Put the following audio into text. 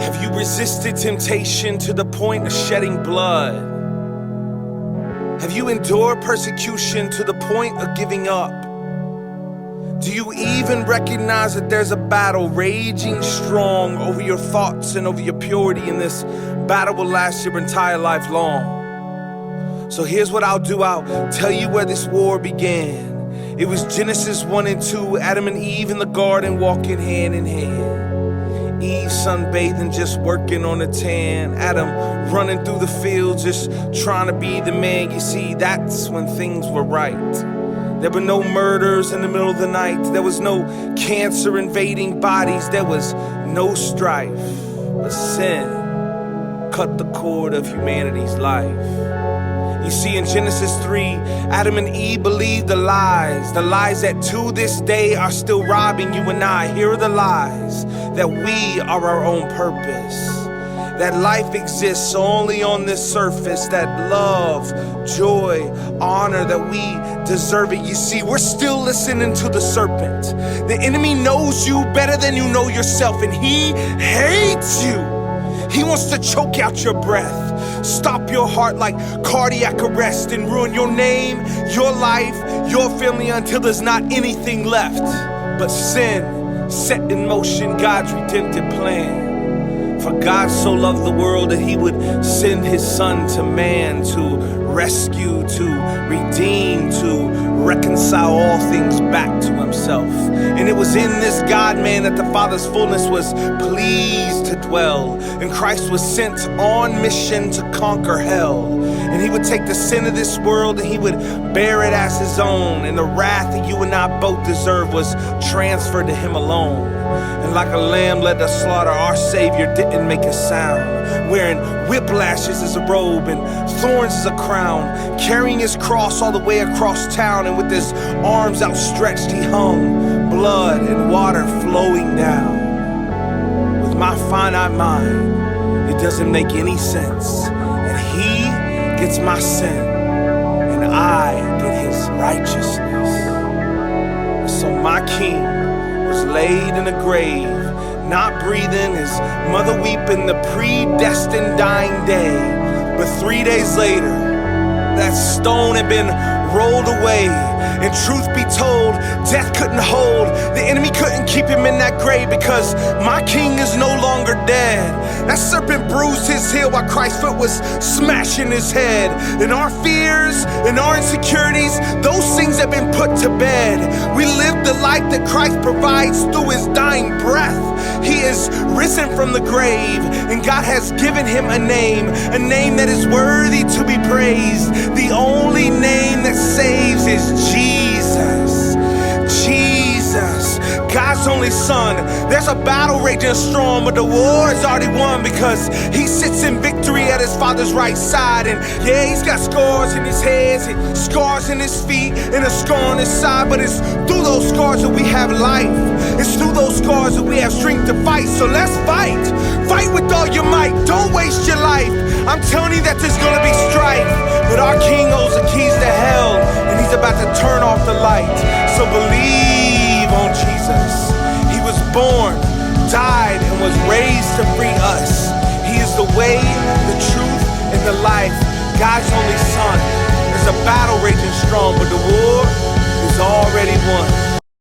Have you resisted temptation to the point of shedding blood? Have you endured persecution to the point of giving up? Do you even recognize that there's a battle raging strong over your thoughts and over your purity, and this battle will last your entire life long? So here's what I'll do. I'll tell you where this war began. It was Genesis 1 and 2, Adam and Eve in the garden walking hand in hand. Eve sunbathing, just working on a tan. Adam running through the fields, just trying to be the man. You see, that's when things were right. There were no murders in the middle of the night. There was no cancer invading bodies. There was no strife. But sin cut the cord of humanity's life. You see, in Genesis 3, Adam and Eve believed the lies that to this day are still robbing you and I. Here are the lies: that we are our own purpose, that life exists only on this surface, that love, joy, honor, that we deserve it. You see, we're still listening to the serpent. The enemy knows you better than you know yourself, and he hates you. He wants to choke out your breath, stop your heart like cardiac arrest, and ruin your name, your life, your family until there's not anything left. But sin set in motion God's redemptive plan. For God so loved the world that he would send his son to man to rescue, to redeem, to reconcile all things back to himself. And it was in this God-man that the Father's fullness was pleased to dwell. And Christ was sent on mission to conquer hell. And he would take the sin of this world and he would bear it as his own. And the wrath that you and I both deserve was transferred to him alone. And like a lamb led to slaughter, our Savior didn't make a sound, wearing whiplashes as a robe and thorns as a crown, carrying his cross all the way across town. And with his arms outstretched he hung, blood and water flowing down. With my finite mind, it doesn't make any sense. And he gets my sin, and I get his righteousness. So my King was laid in a grave, not breathing, his mother weeping, the predestined dying day. But 3 days later, that stone had been rolled away. And truth be told, death couldn't hold. The enemy couldn't keep him in that grave, because my King is no longer dead. That serpent bruised his heel while Christ's foot was smashing his head. And our fears and our insecurities, those things have been put to bed. We live the life that Christ provides through his dying breath. He is risen from the grave, and God has given him a name that is worthy to be praised. The only name that saves is Jesus. Jesus, God's only son. There's a battle raging strong, but the war is already won, because he sits in victory at his Father's right side. And yeah, he's got scars in his head, and scars in his feet, and a scar on his side. But it's through those scars that we have life. It's through those scars that we have strength to fight. So let's fight. Fight with all your might. Don't waste your life. I'm telling you that there's gonna be strife, but our King holds the keys to hell, and he's about to turn off the light. So believe on Jesus. He was born, died, and was raised to free us. He is the way, the truth, and the life, God's only son. There's a battle raging strong, but the war is already won.